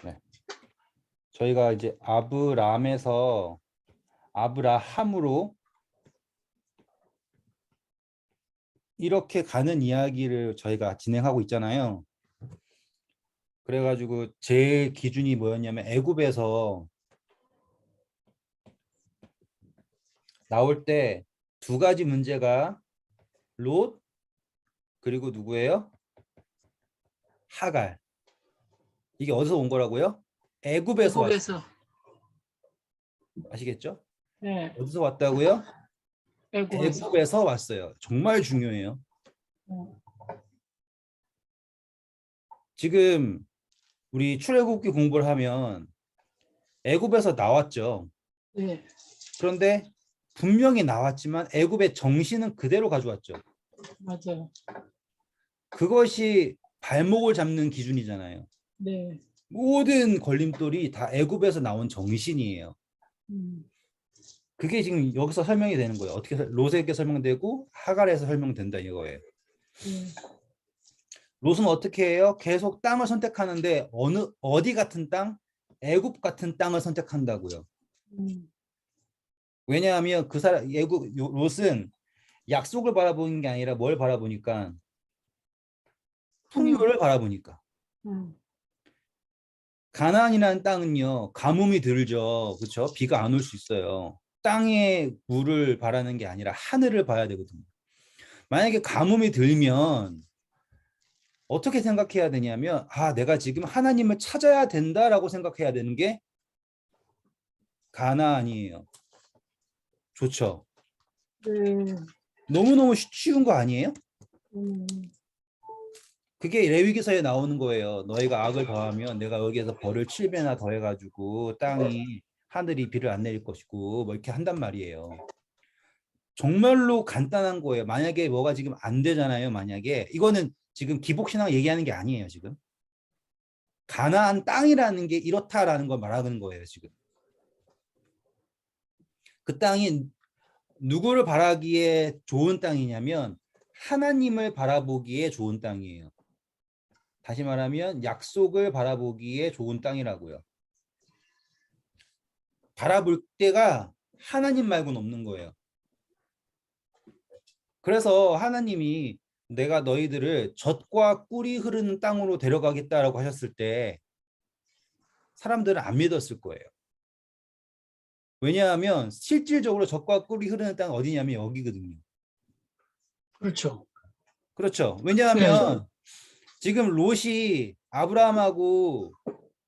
네. 저희가 이제 아브람에서 아브라함으로 이렇게 가는 이야기를 저희가 진행하고 있잖아요. 그래가지고 제 기준이 뭐였냐면 애굽에서 나올 때 두 가지 문제가 롯 그리고 누구예요? 하갈. 이게 어디서 온 거라고요? 애굽에서 왔어요. 애굽에서. 아시겠죠? 네, 어디서 왔다고요? 애굽에서. 애굽에서 왔어요. 정말 중요해요. 어, 지금 우리 출애굽기 공부를 하면 애굽에서 나왔죠. 네, 그런데 분명히 나왔지만 애굽의 정신은 그대로 가져왔죠. 맞아요. 그것이 발목을 잡는 기준이잖아요. 네, 모든 걸림돌이 다 애굽에서 나온 정신이에요. 음, 그게 지금 여기서 설명이 되는 거예요. 어떻게 롯에게 설명되고 하갈에서 설명된다 이거예요. 네, 롯은 어떻게 해요? 계속 땅을 선택하는데 어디 같은 땅? 애굽 같은 땅을 선택한다고요. 음, 왜냐하면 그 사람 롯은 약속을 바라보는 게 아니라 뭘 바라보니까 풍요. 풍요를 바라보니까. 음, 가나안이라는 땅은요 가뭄이 들죠. 그렇죠? 비가 안 올 수 있어요. 땅의 물을 바라는 게 아니라 하늘을 봐야 되거든요. 만약에 가뭄이 들면 어떻게 생각해야 되냐면 내가 지금 하나님을 찾아야 된다라고 생각해야 되는 게 가나안이에요. 좋죠? 네, 너무너무 쉬운 거 아니에요? 음, 그게 레위기서에 나오는 거예요. 너희가 악을 더하면 내가 여기에서 벌을 7배나 더해가지고 땅이 하늘이 비를 안 내릴 것이고 뭐 이렇게 한단 말이에요. 정말로 간단한 거예요. 만약에 뭐가 지금 안 되잖아요. 만약에 이거는 지금 기복신앙 얘기하는 게 아니에요. 지금 가나안 땅이라는 게 이렇다라는 걸 말하는 거예요. 지금 그 땅이 누구를 바라기에 좋은 땅이냐면 하나님을 바라보기에 좋은 땅이에요. 다시 말하면 약속을 바라보기에 좋은 땅이라고요. 바라볼 때가 하나님 말고는 없는 거예요. 그래서 하나님이 내가 너희들을 젖과 꿀이 흐르는 땅으로 데려가겠다라고 하셨을 때 사람들은 안 믿었을 거예요. 왜냐하면 실질적으로 젖과 꿀이 흐르는 땅은 어디냐면 여기거든요. 그렇죠. 그렇죠. 네, 왜냐하면 지금 롯이 아브라함하고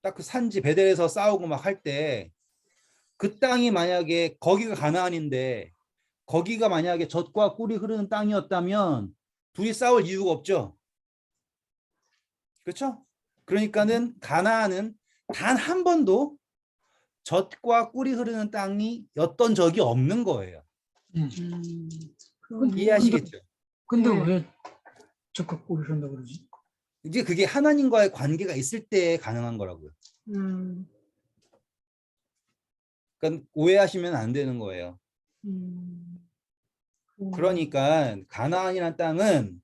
딱 그 산지 베델에서 싸우고 막 할 때 그 땅이 만약에 거기가 가나안인데 거기가 만약에 젖과 꿀이 흐르는 땅이었다면 둘이 싸울 이유가 없죠. 그렇죠? 그러니까는 가나안은 단 한 번도 젖과 꿀이 흐르는 땅이었던 적이 없는 거예요. 음, 근데, 이해하시겠죠? 근데 네. 왜 적극 고르신다 그러지? 이제 그게 하나님과의 관계가 있을 때 가능한 거라고요. 음, 그러니까 오해하시면 안 되는 거예요. 음, 그러니까 가나안이라는 땅은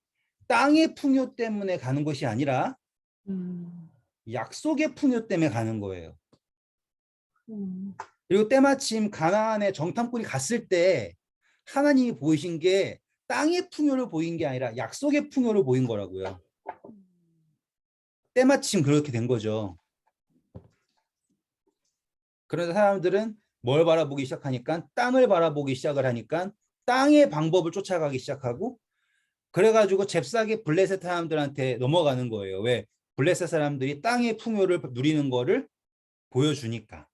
땅의 풍요 때문에 가는 것이 아니라 음, 약속의 풍요 때문에 가는 거예요. 음, 그리고 때마침 가나안에 정탐꾼이 갔을 때 하나님이 보이신 게 땅의 풍요를 보인 게 아니라 약속의 풍요를 보인 거라고요. 때마침 그렇게 된 거죠. 그래서 사람들은 뭘 바라보기 시작하니까 땅을 바라보기 시작을 하니까 땅의 방법을 쫓아가기 시작하고 그래가지고 잽싸게 블레셋 사람들한테 넘어가는 거예요. 왜? 블레셋 사람들이 땅의 풍요를 누리는 거를 보여주니까.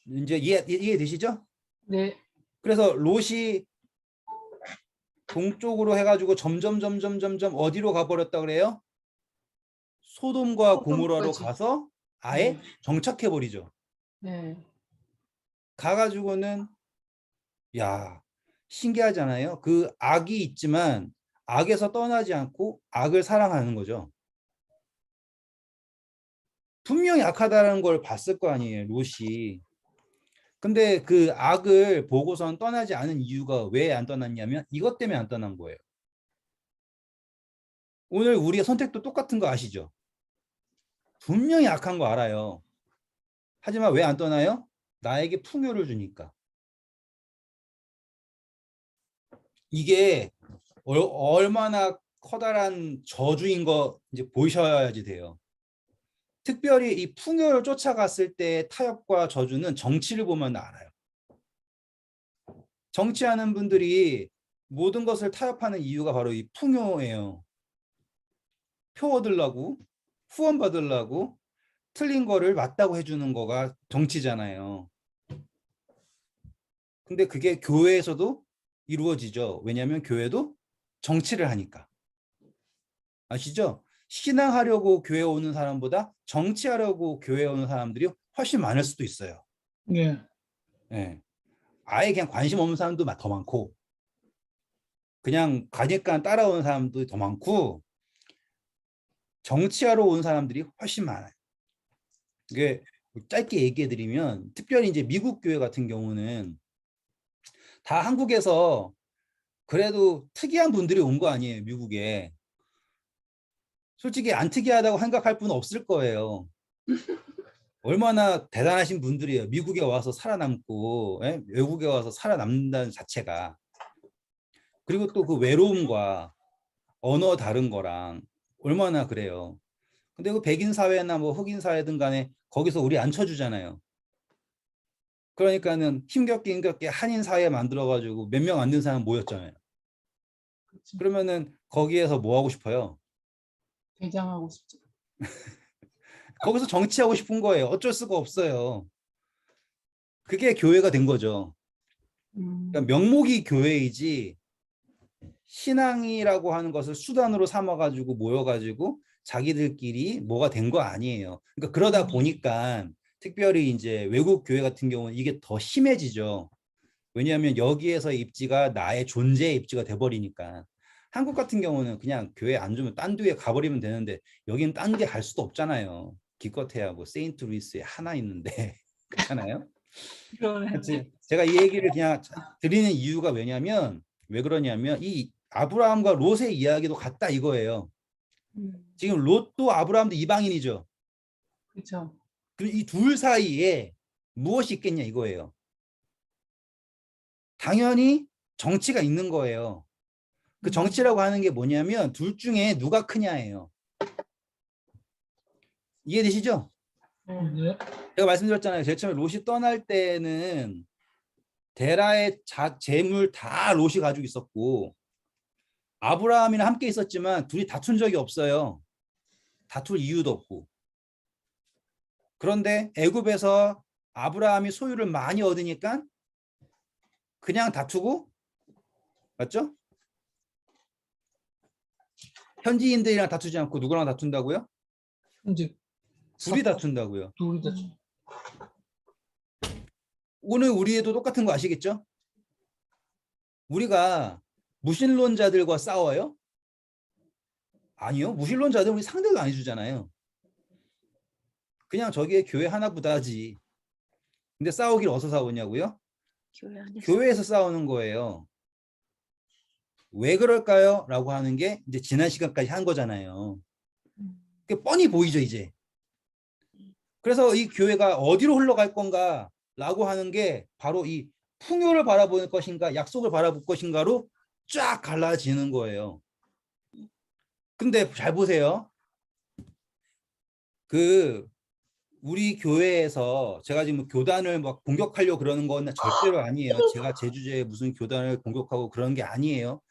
이제 이해되시죠? 네, 그래서 롯이 동쪽으로 해가지고 점점 어디로 가버렸다 그래요? 소돔과 고모라로 소돔까지. 가서 아예 네, 정착해버리죠. 네, 가가지고는 야 신기하잖아요. 그 악이 있지만 악에서 떠나지 않고 악을 사랑하는 거죠. 분명히 악하다는 걸 봤을 거 아니에요, 롯이. 근데 그 악을 보고선 떠나지 않은 이유가 왜 안 떠났냐면 이것 때문에 안 떠난 거예요. 오늘 우리의 선택도 똑같은 거 아시죠? 분명히 악한 거 알아요. 하지만 왜 안 떠나요? 나에게 풍요를 주니까. 이게 얼마나 커다란 저주인 거 이제 보셔야지 돼요. 특별히 이 풍요를 쫓아갔을 때 타협과 저주는 정치를 보면 알아요. 정치하는 분들이 모든 것을 타협하는 이유가 바로 이 풍요예요. 표 얻으려고, 후원 받으려고, 틀린 거를 맞다고 해주는 거가 정치잖아요. 근데 그게 교회에서도 이루어지죠. 왜냐하면 교회도 정치를 하니까. 아시죠? 신앙하려고 교회 오는 사람보다 정치하려고 교회 오는 사람들이 훨씬 많을 수도 있어요. 예. 예. 아예 그냥 관심 없는 사람도 더 많고, 그냥 가니까 따라오는 사람도 더 많고, 정치하러 온 사람들이 훨씬 많아요. 이게 짧게 얘기해 드리면, 특별히 이제 미국 교회 같은 경우는 다 한국에서 그래도 특이한 분들이 온 거 아니에요, 미국에. 솔직히 안 특이하다고 생각할 분은 없을 거예요. 얼마나 대단하신 분들이에요. 미국에 와서 살아남고, 예? 외국에 와서 살아남는다는 자체가. 그리고 또 그 외로움과 언어 다른 거랑 얼마나 그래요. 근데 그 백인 사회나 뭐 흑인 사회든 간에 거기서 우리 안 쳐주잖아요. 그러니까는 힘겹게 한인 사회 만들어가지고 몇 명 안 된 사람 모였잖아요. 그렇죠. 그러면은 거기에서 뭐 하고 싶어요? 대장하고 싶죠. 거기서 정치하고 싶은 거예요. 어쩔 수가 없어요. 그게 교회가 된 거죠. 그러니까 명목이 교회이지 신앙이라고 하는 것을 수단으로 삼아가지고 모여가지고 자기들끼리 뭐가 된 거 아니에요. 그러니까 그러다 보니까 특별히 이제 외국 교회 같은 경우는 이게 더 심해지죠. 왜냐하면 여기에서 입지가 나의 존재의 입지가 돼버리니까. 한국 같은 경우는 그냥 교회 안 주면 딴 교회 가버리면 되는데 여기는 딴 데 갈 수도 없잖아요. 기껏해야 뭐 세인트 루이스에 하나 있는데 그렇잖아요. 그러네. 제가 이 얘기를 그냥 드리는 이유가 왜냐면 왜 그러냐면 이 아브라함과 롯의 이야기도 같다 이거예요. 지금 롯도 아브라함도 이방인이죠. 그렇죠. 이 둘 사이에 무엇이 있겠냐 이거예요. 당연히 정치가 있는 거예요. 그 정치라고 하는 게 뭐냐면 둘 중에 누가 크냐예요. 이해되시죠? 예. 제가 말씀드렸잖아요. 제일 처음에 롯이 떠날 때는 데라의 재물 다 롯이 가지고 있었고 아브라함이랑 함께 있었지만 둘이 다툰 적이 없어요. 다툴 이유도 없고. 그런데 애굽에서 아브라함이 소유를 많이 얻으니까 그냥 다투고, 맞죠? 현지인들이랑 다투지 않고 누구랑 다툰다고요? 현재 둘이 다툰다고요. 둘이 다 오늘 우리도 똑같은 거 아시겠죠? 우리가 무신론자들과 싸워요? 아니요. 무신론자들 우리 상대도 안 해주잖아요. 그냥 저게 교회 하나보다지. 근데 싸우길 어디서 싸우냐고요? 교회 안에서. 교회에서 싸우는 거예요. 왜 그럴까요? 라고 하는 게 이제 지난 시간까지 한 거잖아요. 그게 뻔히 보이죠, 이제. 그래서 이 교회가 어디로 흘러갈 건가 라고 하는 게 바로 이 풍요를 바라볼 것인가 약속을 바라볼 것인가로 쫙 갈라지는 거예요. 근데 잘 보세요. 그 우리 교회에서 제가 지금 교단을 막 공격하려고 그러는 건 절대로 아니에요. 제가 제 주제에 무슨 교단을 공격하고 그런 게 아니에요.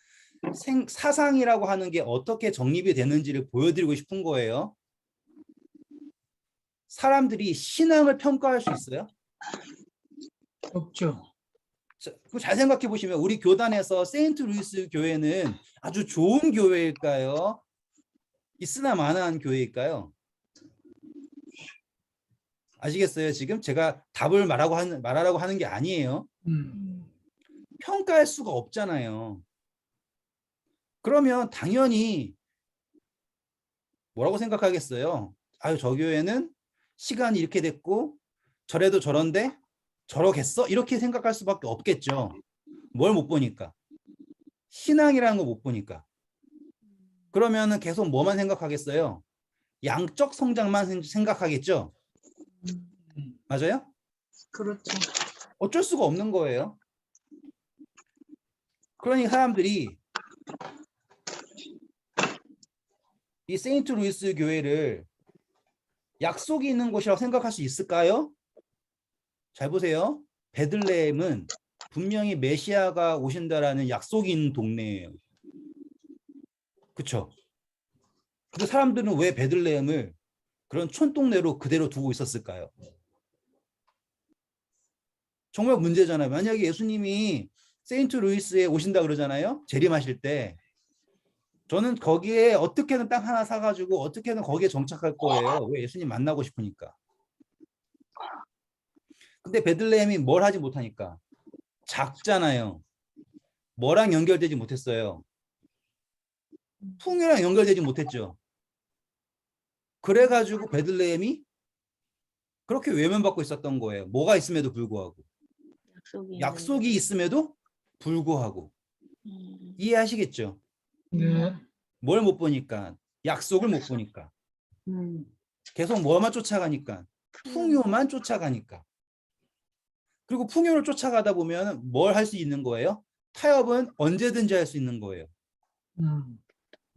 사상이라고 하는 게 어떻게 정립이 되는지를 보여드리고 싶은 거예요. 사람들이 신앙을 평가할 수 있어요? 없죠. 잘 생각해 보시면 우리 교단에서 세인트 루이스 교회는 아주 좋은 교회일까요? 있으나 마나한 교회일까요? 아시겠어요? 지금 제가 답을 말하라고 하는 게 아니에요. 평가할 수가 없잖아요. 그러면 당연히 뭐라고 생각하겠어요? 아유, 저 교회는 시간이 이렇게 됐고 저래도 저런데 저러겠어? 이렇게 생각할 수밖에 없겠죠. 뭘 못 보니까. 신앙이라는 거 못 보니까. 그러면은 계속 뭐만 생각하겠어요? 양적 성장만 생각하겠죠? 맞아요? 그렇죠. 어쩔 수가 없는 거예요. 그러니 사람들이 이 세인트 루이스 교회를 약속이 있는 곳이라고 생각할 수 있을까요? 잘 보세요. 베들레헴은 분명히 메시아가 오신다라는 약속이 있는 동네예요. 그렇죠? 근데 사람들은 왜 베들레헴을 그런 촌동네로 그대로 두고 있었을까요? 정말 문제잖아요. 만약에 예수님이 세인트 루이스에 오신다 그러잖아요. 재림하실 때. 저는 거기에 어떻게든 땅 하나 사가지고 어떻게든 거기에 정착할 거예요. 왜? 예수님 만나고 싶으니까. 근데 베들레헴이 뭘 하지 못하니까. 작잖아요. 뭐랑 연결되지 못했어요. 풍요랑 연결되지 못했죠. 그래가지고 베들레헴이 그렇게 외면받고 있었던 거예요. 뭐가 있음에도 불구하고. 약속이 있음에도 불구하고. 이해하시겠죠? 네. 뭘 못 보니까. 약속을 못 보니까. 계속 뭐만 쫓아가니까. 풍요만 쫓아가니까. 그리고 풍요를 쫓아가다 보면 뭘 할 수 있는 거예요? 타협은 언제든지 할 수 있는 거예요.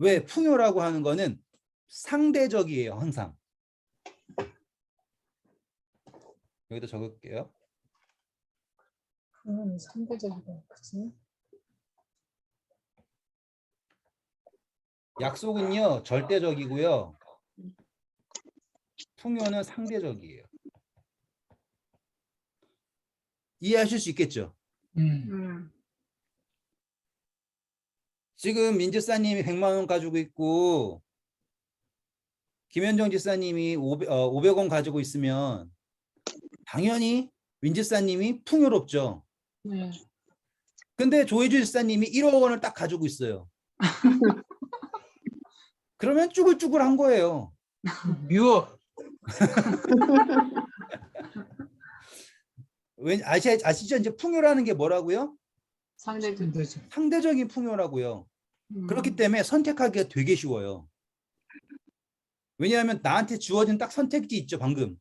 왜? 풍요라고 하는 거는 상대적이에요. 항상. 여기다 적을게요. 그건 상대적이다. 그치? 약속은요. 절대적이고요. 풍요는 상대적이에요. 이해하실 수 있겠죠? 지금 민 지사님이 100만 원 가지고 있고 김현정 지사님이 500원 가지고 있으면 당연히 민 지사님이 풍요롭죠. 네. 근데 조혜주 지사님이 1억 원을 딱 가지고 있어요. 그러면 쭈글쭈글한 거예요. 미워. 왜 아시죠? 이제 풍요라는 게 뭐라고요? 상대적. 되죠. 상대적인 풍요라고요. 그렇기 때문에 선택하기가 되게 쉬워요. 왜냐하면 나한테 주어진 딱 선택지 있죠, 방금.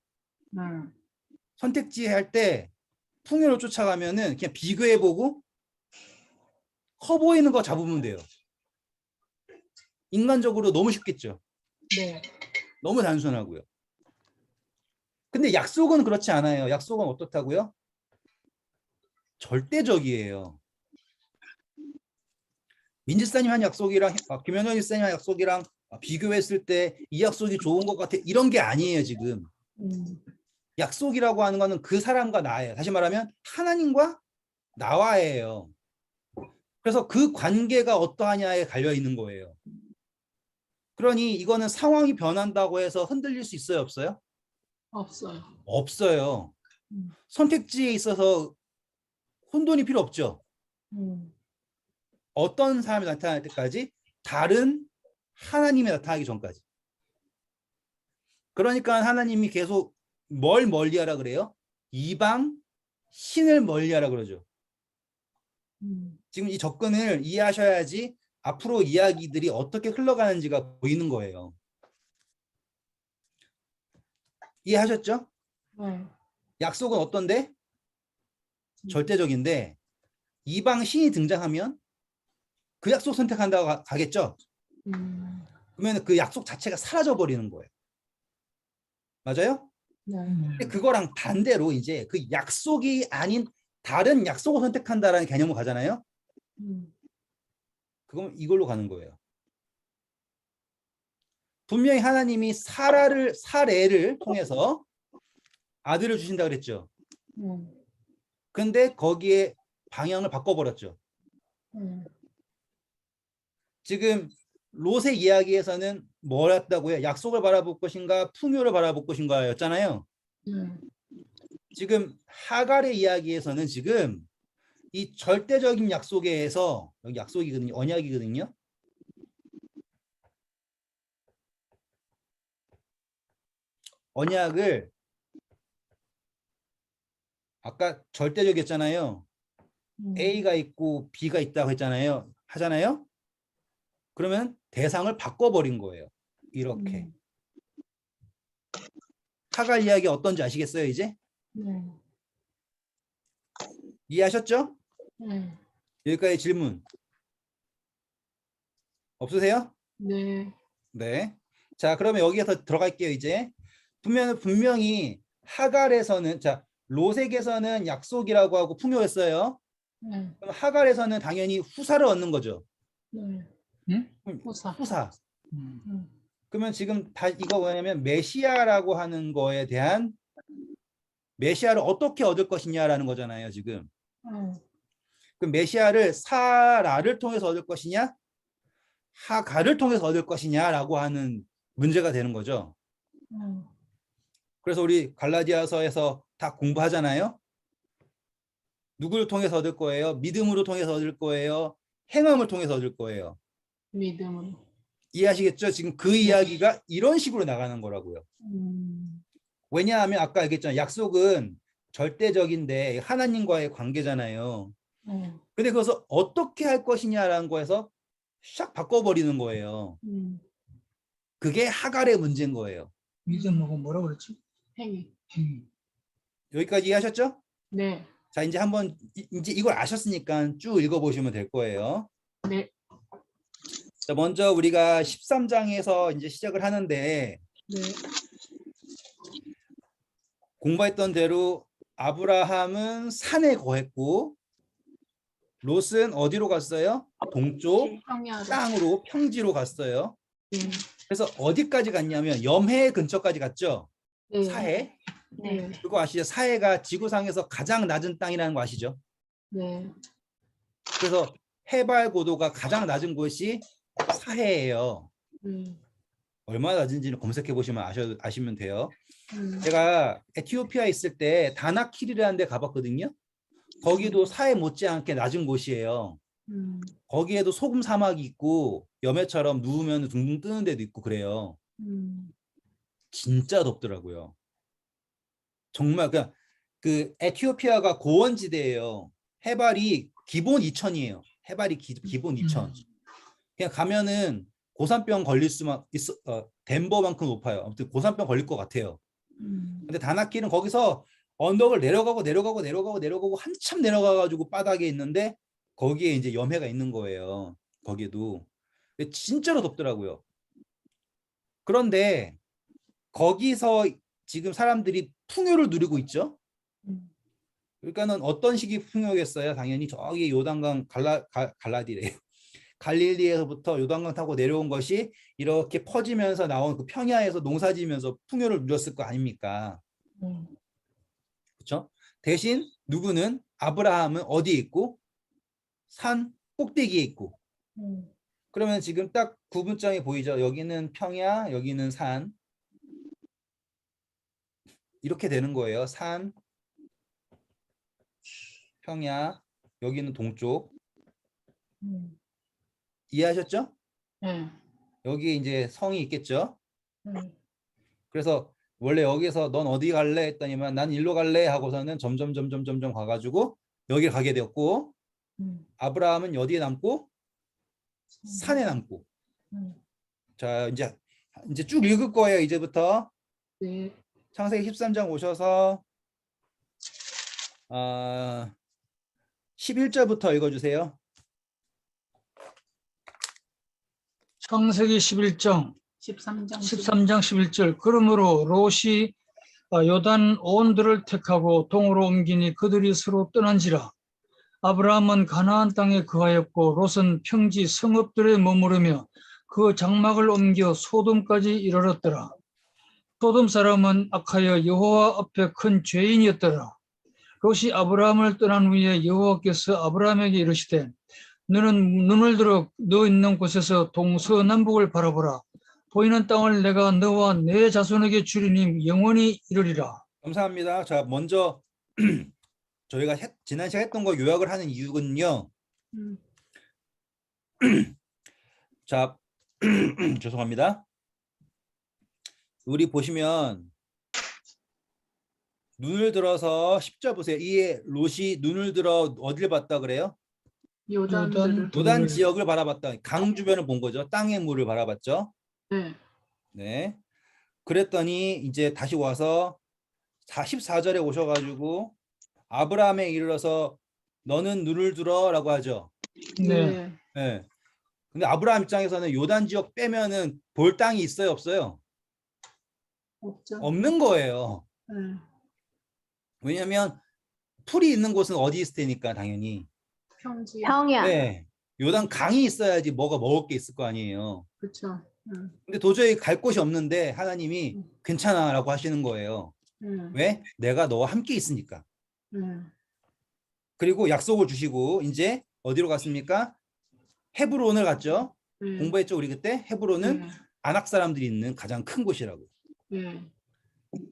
선택지 할 때 풍요를 쫓아가면은 그냥 비교해보고 커 보이는 거 잡으면 돼요. 인간적으로 너무 쉽겠죠. 네. 너무 단순하고요. 근데 약속은 그렇지 않아요. 약속은 어떻다고요? 절대적이에요. 민지사님 한 약속이랑 김현정 지사님 한 약속이랑 비교했을 때 이 약속이 좋은 것 같아. 이런 게 아니에요, 지금. 약속이라고 하는 거는 그 사람과 나예요. 다시 말하면 하나님과 나와예요. 그래서 그 관계가 어떠하냐에 갈려 있는 거예요. 그러니 이거는 상황이 변한다고 해서 흔들릴 수 있어요, 없어요? 없어요. 없어요. 선택지에 있어서 혼돈이 필요 없죠. 어떤 사람이 나타날 때까지? 다른 하나님이 나타나기 전까지. 그러니까 하나님이 계속 뭘 멀리하라 그래요? 이방 신을 멀리하라 그러죠. 지금 이 접근을 이해하셔야지 앞으로 이야기들이 어떻게 흘러가는지가 보이는 거예요. 이해하셨죠? 네. 약속은 어떤데? 절대적인데 이방 신이 등장하면 그 약속 선택한다고 가겠죠? 그러면 그 약속 자체가 사라져 버리는 거예요. 맞아요? 네. 근데 그거랑 반대로 이제 그 약속이 아닌 다른 약속을 선택한다라는 개념으로 가잖아요. 그건 이걸로 가는 거예요. 분명히 하나님이 사례를 통해서 아들을 주신다 그랬죠. 근데 거기에 방향을 바꿔버렸죠. 지금 롯의 이야기에서는 뭘 했다고요? 약속을 바라볼 것인가 풍요를 바라볼 것인가 였잖아요. 지금 하갈의 이야기에서는 지금 이 절대적인 약속에서 여기 약속이거든요. 언약이거든요. 언약을 아까 절대적이었잖아요. A가 있고 B가 있다고 했잖아요. 하잖아요. 그러면 대상을 바꿔버린 거예요. 이렇게. 하갈 이야기 어떤지 아시겠어요, 이제? 네. 이해하셨죠? 네. 여기까지 질문 없으세요? 네. 네. 자, 그러면 여기에서 들어갈게요, 이제. 분명히 하갈에서는, 자, 로색에서는 약속이라고 하고 풍요했어요. 네. 그럼 하갈에서는 당연히 후사를 얻는 거죠. 네. 응? 후사. 후사. 음. 그러면 지금 다 이거 뭐냐면 메시아라고 하는 거에 대한 메시아를 어떻게 얻을 것이냐라는 거잖아요, 지금. 네. 그럼 메시아를 사라를 통해서 얻을 것이냐, 하갈을 통해서 얻을 것이냐라고 하는 문제가 되는 거죠. 네. 그래서 우리 갈라디아서에서 다 공부하잖아요. 누구를 통해서 얻을 거예요? 믿음으로 통해서 얻을 거예요? 행함을 통해서 얻을 거예요? 믿음으로. 이해하시겠죠? 지금 그 이야기가 이런 식으로 나가는 거라고요. 왜냐하면 아까 얘기했잖아요. 약속은 절대적인데 하나님과의 관계잖아요. 네. 근데 그것을 어떻게 할 것이냐라는 거에서 샥 바꿔버리는 거예요. 그게 하갈의 문제인 거예요. 믿음하고 뭐라 그랬지? 행위. 행위. 여기까지 이해하셨죠? 네. 자, 이제 한번 이제 이걸 아셨으니까 쭉 읽어보시면 될 거예요. 네. 자, 먼저 우리가 13장에서 이제 시작을 하는데 네. 공부했던 대로 아브라함은 산에 거했고 롯은 어디로 갔어요? 동쪽 평야로. 땅으로 평지로 갔어요. 네. 그래서 어디까지 갔냐면 염해 근처까지 갔죠. 네. 사해. 네. 그거 아시죠? 사해가 지구상에서 가장 낮은 땅이라는 거 아시죠? 네. 그래서 해발 고도가 가장 낮은 곳이 사해예요. 얼마나 낮은지는 검색해 보시면 아시면 돼요. 제가 에티오피아에 있을 때 다나킬이라는 데 가봤거든요. 거기도 사해 못지않게 낮은 곳이에요. 거기에도 소금 사막이 있고 염해처럼 누우면 둥둥 뜨는 데도 있고 그래요. 진짜 덥더라고요. 정말 그냥 그 에티오피아가 고원지대예요. 해발이 기본 2000이에요. 해발이 기본 2000. 그냥 가면은 고산병 걸릴 수만 있어. 덴버만큼 높아요. 아무튼 고산병 걸릴 것 같아요. 근데 다나킬은 거기서 언덕을 내려가고 한참 내려가가지고 바닥에 있는데 거기에 이제 염해가 있는 거예요. 거기도. 근데 진짜로 덥더라고요. 그런데 거기서 지금 사람들이 풍요를 누리고 있죠. 그러니까는 어떤 식이 풍요겠어요? 당연히 저기 요단강 갈라디래요. 갈릴리에서부터 요단강 타고 내려온 것이 이렇게 퍼지면서 나온 그 평야에서 농사지면서 풍요를 누렸을 거 아닙니까? 그렇죠? 대신 누구는 아브라함은 어디에 있고 산 꼭대기에 있고. 그러면 지금 딱 구분점이 보이죠? 여기는 평야, 여기는 산. 이렇게 되는 거예요. 산, 평야, 여기는 동쪽. 이해하셨죠? 네. 여기 이제 성이 있겠죠? 네. 그래서 원래 여기서 넌 어디 갈래 했더니만 난 일로 갈래 하고서는 점점 가가지고 여기 가게 되었고 아브라함은 어디에 남고 산에 남고. 자, 이제 쭉 읽을 거예요. 이제부터 네. 창세기 13장 오셔서 11절부터 읽어주세요. 창세기 11장 13장 11절. 그러므로 롯이 요단 온들을 택하고 동으로 옮기니 그들이 서로 떠난지라. 아브라함은 가나안 땅에 거하였고 롯은 평지 성읍들에 머무르며 그 장막을 옮겨 소돔까지 이르렀더라. 소돔 사람은 악하여 여호와 앞에 큰 죄인이었더라. 롯이 아브라함을 떠난 후에 여호와께서 아브라함에게 이르시되 너는 눈을 들어 너 있는 곳에서 동서남북을 바라보라. 보이는 땅을 내가 너와 내 자손에게 주리니 영원히 이르리라. 감사합니다. 자, 먼저 저희가 지난 시간에 했던 거 요약을 하는 이유는요. 자, 죄송합니다. 우리 보시면 눈을 들어서 10절 보세요. 이에 롯이 눈을 들어 어디를 봤다 그래요? 요단들을. 요단 지역을 바라봤다. 강 주변을 본 거죠. 땅의 물을 바라봤죠. 네. 네. 그랬더니 이제 다시 와서 14절에 오셔가지고 아브라함에 이르러서 너는 눈을 들어라고 하죠. 네. 네. 네. 근데 아브라함 입장에서는 요단 지역 빼면은 볼 땅이 있어요, 없어요? 없죠. 없는 거예요. 네. 왜냐면 풀이 있는 곳은 어디 있을 테니까 당연히. 평지. 평야. 네. 요단 강이 있어야지 뭐가 먹을 게 있을 거 아니에요. 그렇죠. 근데 도저히 갈 곳이 없는데 하나님이 괜찮아라고 하시는 거예요. 왜? 내가 너와 함께 있으니까. 그리고 약속을 주시고 이제 어디로 갔습니까? 헤브론을 갔죠. 공부했죠 우리 그때. 헤브론은 아낙 사람들이 있는 가장 큰 곳이라고.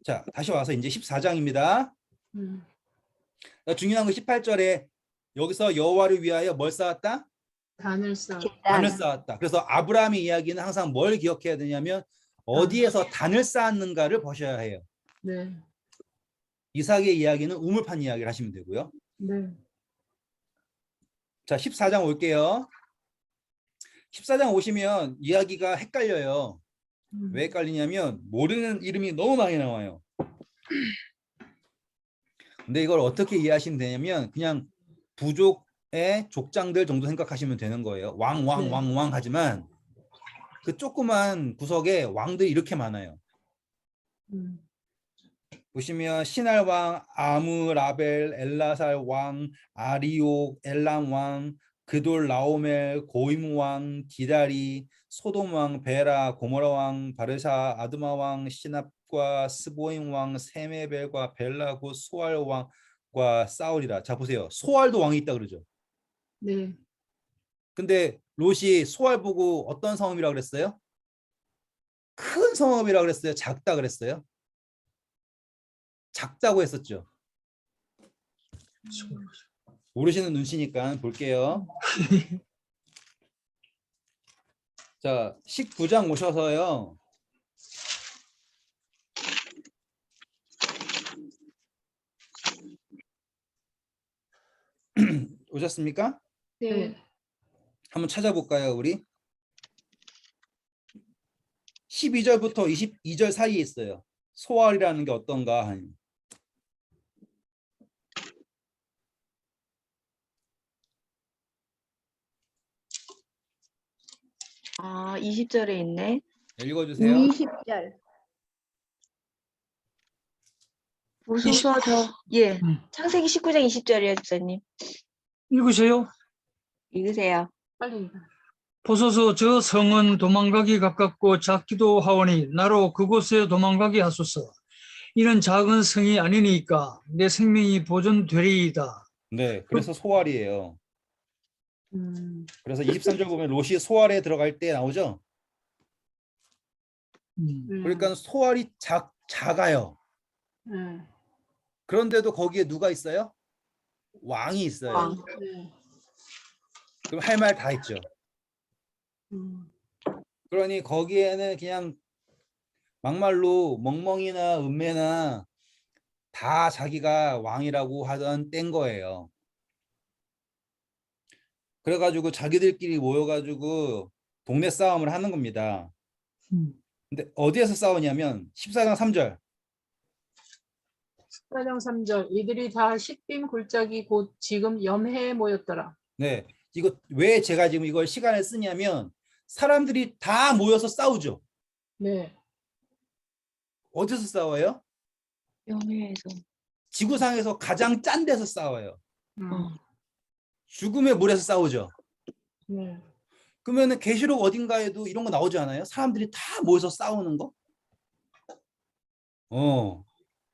자, 다시 와서 이제 14장입니다. 중요한 건 18절에 여기서 여호와를 위하여 뭘 쌓았다? 단을 쌓아. 단을 쌓았다. 그래서 아브라함의 이야기는 항상 뭘 기억해야 되냐면 어디에서 단을 쌓았는가를 보셔야 해요. 네. 이삭의 이야기는 우물판 이야기를 하시면 되고요. 네. 자, 14장 올게요. 14장 오시면 이야기가 헷갈려요. 왜 헷갈리냐면 모르는 이름이 너무 많이 나와요. 근데 이걸 어떻게 이해하시면 되냐면 그냥 부족의 족장들 정도 생각하시면 되는 거예요. 왕 하지만 그 조그만 구석에 왕들이 이렇게 많아요. 보시면 시날 왕, 아므라벨, 엘라살 왕, 아리옥, 엘람 왕, 그돌 라오멜, 고임 왕, 디다리, 소돔 왕, 베라, 고모라 왕, 바르샤, 아드마 왕, 시납과 스보임 왕, 세메벨과 벨라 곧 소알 왕과 싸우리라. 자 보세요. 소알도 왕이 있다 그러죠. 네. 근데 롯이 소알 보고 어떤 성읍이라고 그랬어요? 큰 성읍이라고 그랬어요? 작다 그랬어요? 작다고 했었죠. 모르시는 눈치니까 볼게요. 자, 19장 오셔서요. 오셨습니까? 네. 한번 찾아볼까요, 우리? 12절부터 22절 사이에 있어요. 소알이라는 게 어떤가 하는. 아, 20절에 있네. 읽어주세요. 20절. 보소서 예. 창세기 19장 20절이에요, 집사님. 읽으세요. 읽으세요. 빨리. 보소서 저 성은 도망가기 가깝고 작기도 하오니 나로 그곳에 도망가게 하소서. 이는 작은 성이 아니니까 내 생명이 보존되리이다. 네, 그래서 소알이에요. 그래서 23절 보면 롯이 소알에 들어갈 때 나오죠. 그러니까 소알이 작아요. 그런데도 거기에 누가 있어요? 왕이 있어요. 왕. 네. 그럼 할 말 다 있죠. 그러니 거기에는 그냥 막말로 멍멍이나 은매나 다 자기가 왕이라고 하던 땐 거예요. 그래가지고 자기들끼리 모여가지고 동네 싸움을 하는 겁니다. 근데 어디에서 싸우냐면 14장 3절. 14장 3절. 이들이 다 십빔 골짜기 곧 지금 염해에 모였더라. 네, 이거 왜 제가 지금 이걸 시간을 쓰냐면 사람들이 다 모여서 싸우죠. 네. 어디서 싸워요? 영해에서. 지구상에서 가장 짠 데서 싸워요. 어. 죽음의 물에서 싸우죠. 네. 그러면은 계시록 어딘가에도 이런 거 나오지 않아요? 사람들이 다 모여서 싸우는 거?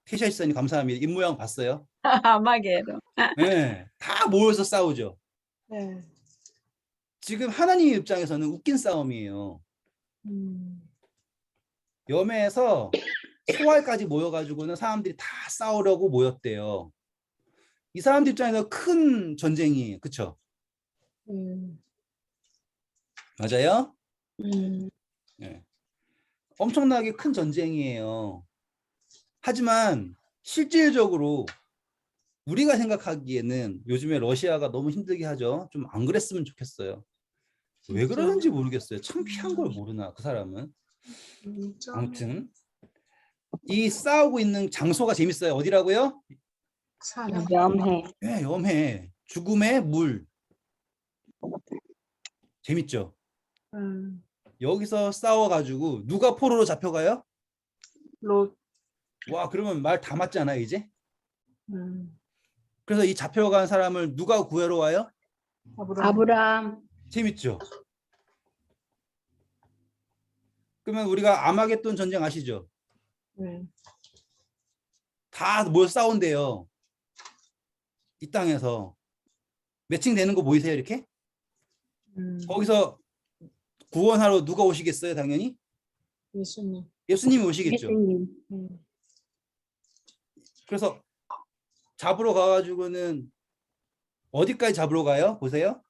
태샤 시사님 감사합니다. 입모양 봤어요? 아마게로. 네, 다 모여서 싸우죠. 네. 지금 하나님 입장에서는 웃긴 싸움이에요. 염해에서 소알까지 모여가지고는 사람들이 다 싸우려고 모였대요. 이 사람들 입장에서 큰 전쟁이에요. 그쵸? 맞아요? 네. 엄청나게 큰 전쟁이에요. 하지만 실질적으로 우리가 생각하기에는 요즘에 러시아가 너무 힘들게 하죠. 좀 안 그랬으면 좋겠어요. 왜 진짜. 그러는지 모르겠어요. 창피한 걸 모르나 그 사람은. 진짜. 아무튼 이 싸우고 있는 장소가 재밌어요. 어디라고요? 사냥. 염해. 네, 염해. 죽음의 물. 재밌죠? 음, 여기서 싸워가지고 누가 포로로 잡혀가요? 롯. 와, 그러면 말 다 맞잖아요, 이제? 음, 그래서 이 잡혀간 사람을 누가 구하러 와요? 아브라함. 아브람. 재밌죠? 그러면 우리가 아마겟돈 전쟁 아시죠? 네. 다 뭘 싸운대요. 이 땅에서. 매칭되는 거 보이세요, 이렇게? 거기서 구원하러 누가 오시겠어요, 당연히? 예수님. 예수님이 오시겠죠. 예수님. 음, 그래서 잡으러 가가지고는 어디까지 잡으러 가요? 보세요.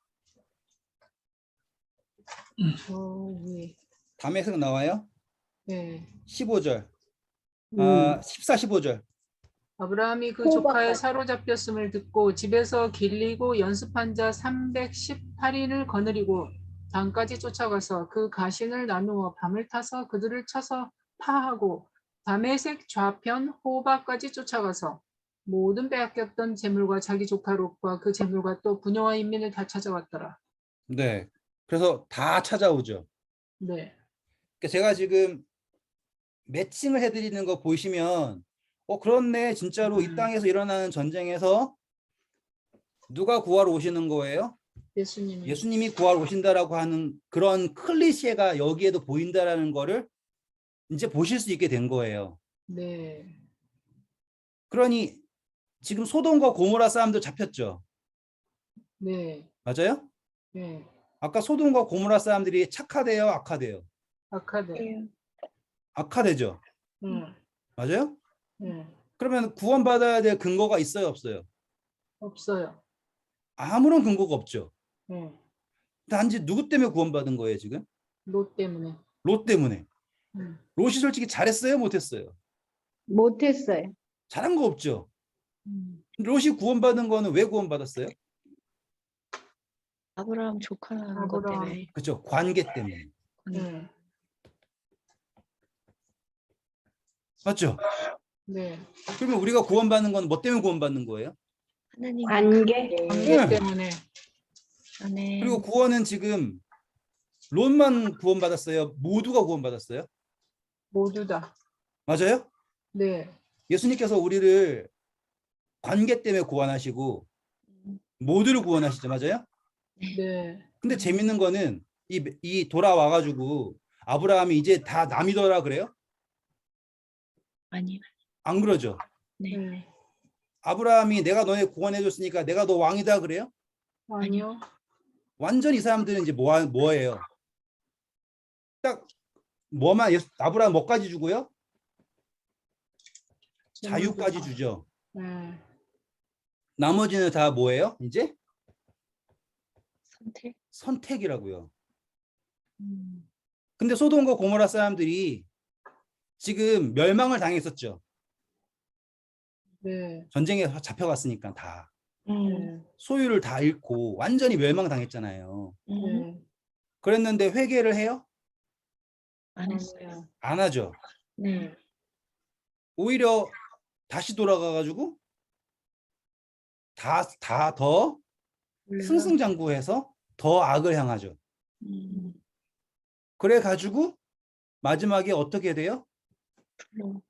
예. 다음에 생 나와요. 네. 15절. 음. 14, 15절. 아브라함이 그 호박까지. 조카의 사로잡혔음을 듣고 집에서 길리고 연습한 자 318인을 거느리고 단까지 쫓아가서 그 가신을 나누어 밤을 타서 그들을 쳐서 파하고 다메섹 좌편 호바까지 쫓아가서 모든 빼앗겼던 재물과 자기 조카 롯과 그 재물과 또 부녀와 인민을 다 찾아왔더라. 네. 그래서 다 찾아오죠. 네. 그러니까 제가 지금 매칭을 해드리는 거 보시면 그렇네. 진짜로 이 땅에서 일어나는 전쟁에서 누가 구하러 오시는 거예요? 예수님이. 예수님이 구하러 오신다라고 하는 그런 클리셰가 여기에도 보인다라는 거를 이제 보실 수 있게 된 거예요. 네. 그러니 지금 소돔과 고모라 사람들 잡혔죠. 네. 맞아요? 네. 아까 소돔과 고모라 사람들이 착하대요, 악하대요? 악하대. 악하대죠. 맞아요? 네. 그러면 구원받아야 될 근거가 있어요, 없어요? 없어요. 아무런 근거가 없죠. 네. 단지 누구 때문에 구원받은 거예요, 지금? 롯 때문에. 롯 때문에. 음. 롯이 솔직히 잘했어요, 못했어요? 못했어요. 잘한 거 없죠. 음. 롯이 구원받은 거는 왜 구원받았어요? 아브라함 조카라는 것 때문에. 아브라함이. 그렇죠. 관계 때문에. 네. 맞죠? 네. 그러면 우리가 구원받는 건 뭐 때문에 구원받는 거예요? 하나님 관계 네. 때문에. 안에 그리고 구원은 지금 롯만 구원받았어요? 모두가 구원받았어요? 모두 다. 맞아요? 네. 예수님께서 우리를 관계 때문에 구원하시고 모두를 구원하시죠. 맞아요? 네. 근데 재밌는 거는 이 돌아와가지고 아브라함이 이제 다 남이더라 그래요? 아니요. 안 그러죠? 네. 네. 아브라함이 내가 너네 구원해줬으니까 내가 너 왕이다 그래요? 아니요. 완전 이 사람들은 이제 뭐예요? 딱 아브라함 뭐까지 주고요? 자유까지 주죠. 네. 나머지는 다 뭐예요? 이제 선택. 선택이라고요. 음. 근데 소돔과 고모라 사람들이 지금 멸망을 당했었죠. 네. 전쟁에 잡혀갔으니까 다 네. 소유를 다 잃고 완전히 멸망당했잖아요. 네. 그랬는데 회개를 해요? 안 했어요. 안 하죠. 네. 오히려 다시 돌아가가지고 다 더 승승장구해서 더 악을 향하죠. 음. 그래가지고 마지막에 어떻게 돼요? 불로.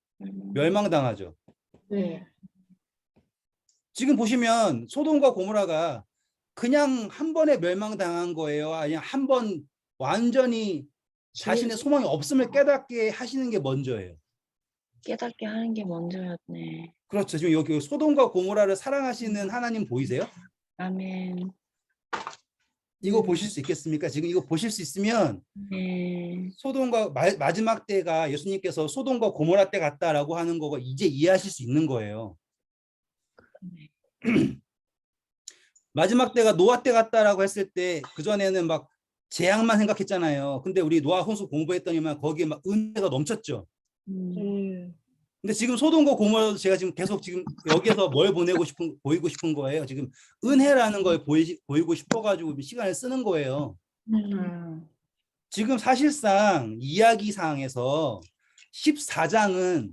멸망당하죠. 네. 지금 보시면 소돔과 고모라가 그냥 한 번에 멸망당한 거예요? 아니면 한 번 완전히 자신의 소망이 없음을 깨닫게 하시는 게 먼저예요? 깨닫게 하는 게 먼저였네. 그렇죠. 지금 여기 소돔과 고모라를 사랑하시는 하나님 보이세요? 아멘. 이거 보실 수 있겠습니까? 지금 이거 보실 수 있으면 네. 소돔과 마지막 때가 예수님께서 소돔과 고모라 때 같다라고 하는 거가 이제 이해하실 수 있는 거예요. 마지막 때가 노아 때 같다라고 했을 때 그전에는 막 재앙만 생각했잖아요. 근데 우리 노아 혼수 공부했더니만 거기에 막 은혜가 넘쳤죠. 네. 근데 지금 소돔과 고모라도 제가 지금 계속 지금 여기에서 뭘 보이고 싶은 거예요. 지금 은혜라는 걸 보이고 싶어가지고 시간을 쓰는 거예요. 지금 사실상 이야기상에서 14장은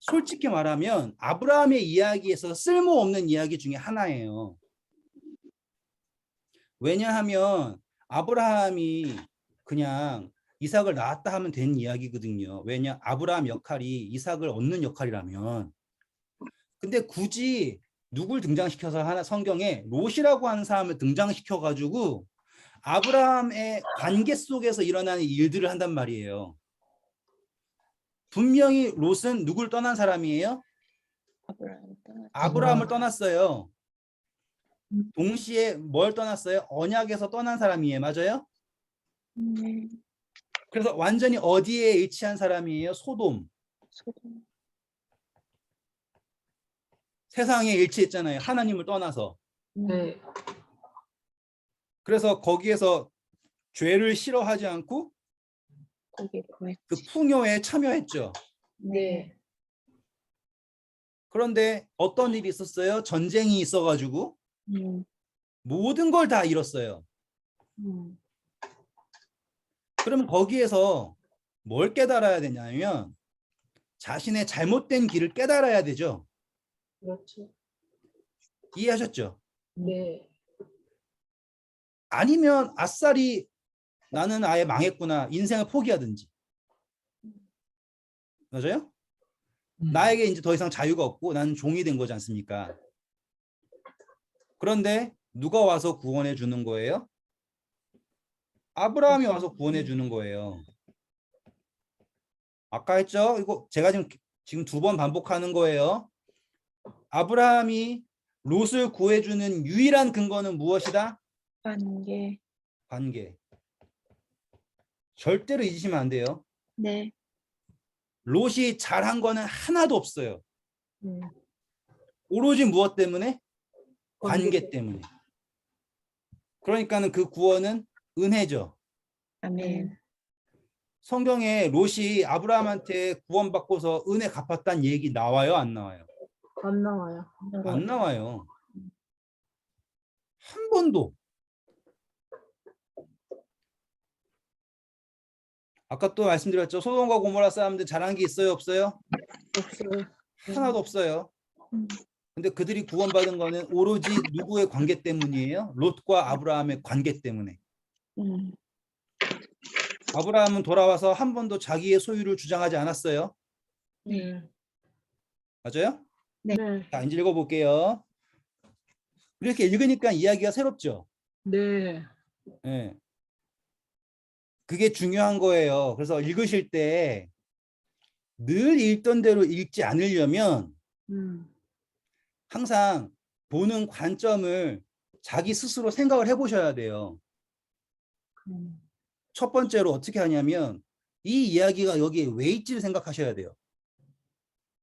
솔직히 말하면 아브라함의 이야기에서 쓸모없는 이야기 중에 하나예요. 왜냐하면 아브라함이 그냥 이삭을 낳았다 하면 된 이야기거든요. 왜냐 아브라함 역할이 이삭을 얻는 역할이라면. 근데 굳이 누굴 등장시켜서 하나 성경에 롯이라고 하는 사람을 등장시켜 가지고 아브라함의 관계 속에서 일어나는 일들을 한단 말이에요. 분명히 롯은 누굴 떠난 사람이에요? 아브라함을 떠났어요. 동시에 뭘 떠났어요? 언약에서 떠난 사람이에요. 맞아요? 네. 그래서 완전히 어디에 일치한 사람이에요? 소돔. 소돔. 세상에 일치했잖아요. 하나님을 떠나서. 네. 그래서 거기에서 죄를 싫어하지 않고 거기에 구했지. 그 풍요에 참여했죠. 네. 그런데 어떤 일이 있었어요? 전쟁이 있어가지고 모든 걸 다 잃었어요. 그러면 거기에서 뭘 깨달아야 되냐면 자신의 잘못된 길을 깨달아야 되죠. 그렇죠. 이해하셨죠? 네. 아니면 아싸리 나는 아예 망했구나. 인생을 포기하든지. 맞아요? 나에게 이제 더 이상 자유가 없고 나는 종이 된 거지 않습니까? 그런데 누가 와서 구원해 주는 거예요? 아브라함이 와서 구원해 주는 거예요. 아까 했죠? 이거 제가 지금 2번 반복하는 거예요. 아브라함이 롯을 구해주는 유일한 근거는 무엇이다? 관계. 관계. 절대로 잊으시면 안 돼요. 네. 롯이 잘한 거는 하나도 없어요. 오로지 무엇 때문에? 관계 때문에. 그러니까는 그 구원은 은혜죠. 아멘. 성경에 롯이 아브라함한테 구원받고서 은혜 갚았다는 얘기 나와요? 안 나와요? 안 나와요. 안 나와요. 한 번도. 아까 또 말씀드렸죠. 소돔과 고모라 사람들 잘한 게 있어요? 없어요? 없어요. 하나도 없어요. 근데 그들이 구원받은 거는 오로지 누구의 관계 때문이에요? 롯과 아브라함의 관계 때문에. 아브라함은 돌아와서 한 번도 자기의 소유를 주장하지 않았어요. 네. 맞아요? 네. 자, 이제 읽어볼게요. 이렇게 읽으니까 이야기가 새롭죠? 네. 네. 그게 중요한 거예요. 그래서 읽으실 때 늘 읽던 대로 읽지 않으려면 항상 보는 관점을 자기 스스로 생각을 해보셔야 돼요. 첫 번째로 어떻게 하냐면 이 이야기가 여기에 왜 있지를 생각하셔야 돼요.